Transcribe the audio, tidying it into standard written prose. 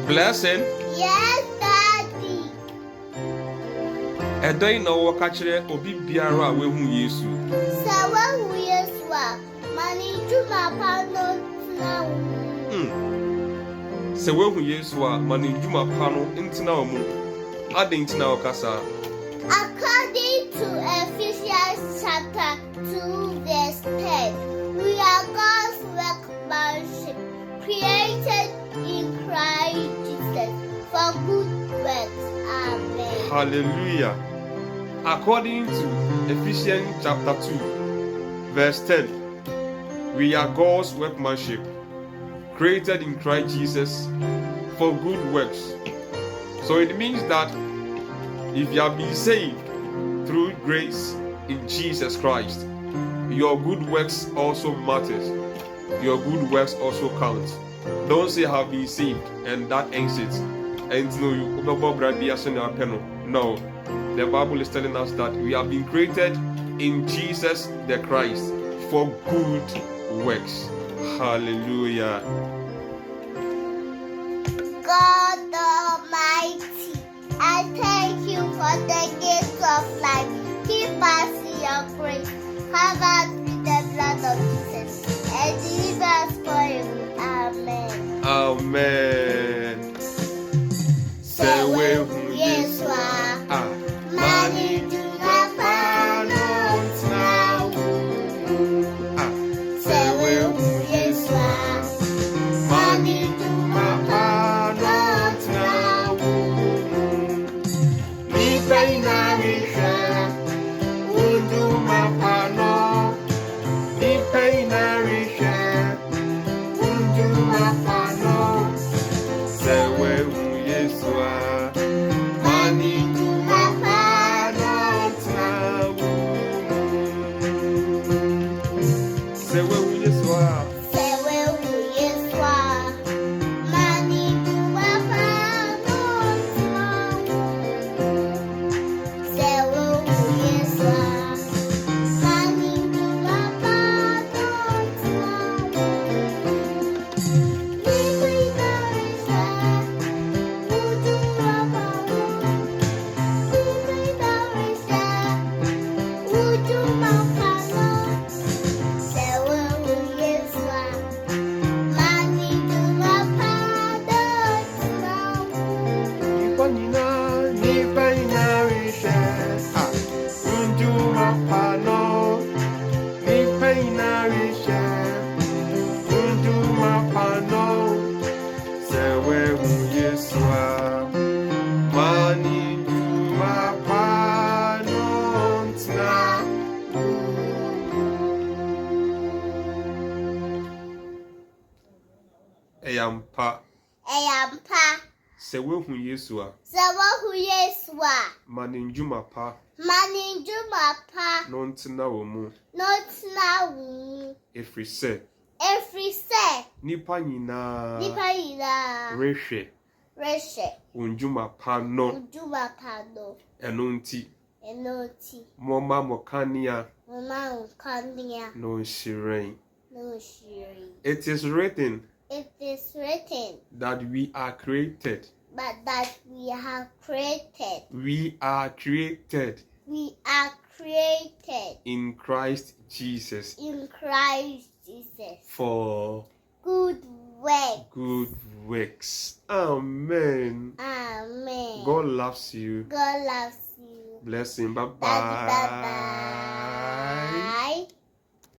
Blessing. Yes, Daddy. Edoi na wo ka kire obi biara a wehu Yesu. Sa Wahu Yesu a mani ndwuma pa no ntena wo. Se wehu Yesu a mani ndwuma pa no ntena wo mu. Ade ntena wo kasa. According to Ephesians chapter 2 verse 10, we are God's workmanship, created in Christ Jesus for good works. Amen. Hallelujah. According to Ephesians chapter 2 verse 10, we are God's workmanship, created in Christ Jesus for good works. So it means that if you have been saved through grace in Jesus Christ, your good works also matters. Your good works also count. Don't say have been saved and that ends it. And no, the Bible is telling us that we have been created in Jesus the Christ for good works. Hallelujah. God Almighty, I thank you for the gift of life. Keep us in your grace. Cover us with the blood of Jesus and deliver us forever. Amen. Amen. Say Wahu Yesu a mani ndwuma pa no ntena wo. Say Wahu Yesu a mani ndwuma pa no ntena wo. Nipa nyinaa rehwɛ ndwuma pa no. Nipa nyinaa rehwɛ ndwuma pa no. Say Wahu Yesu a Mani ndwuma pa no ntena wo. Say Wahu Yesu a Say Wahu Yesu a mani ndwuma pa no ntena wo. Say Wahu Yesu a mani ndwuma pa no ntena wo. Nipa nyinaa rehwɛ ndwuma pa no. Nipa nyinaa rehwɛ ndwuma pa no. Say Wahu Yesu a mani ndwuma pa no ntena wo. Nipa nyinaa rehwɛ ndwuma pa no. Nipa nyinaa rehwɛ ndwuma pa no. Say Wahu Yesu a mani ndwuma pa no ntena. Eyampa. Eyampa. Say Wahu Yesu a Say Wahu Yesu a mani ndwuma pa mani ndwuma pa no ntena wo mu. no ntena wo mu. Efiri sɛ Every say nipa nyinaa nipa nyinaa rehwɛ rehwɛ ndwuma pa no. ndwuma pa no. Ɛno nti Ɛno nti momma mo kanea mama nkanea no nhyerɛn. no nhyiren. It is written It is written that we are created. but that we are created. We are created We are created in Christ Jesus in Christ Jesus for good work. good works. Amen. Amen. God loves you. God loves you. Bless him. Bye Daddy, bye bye. bye.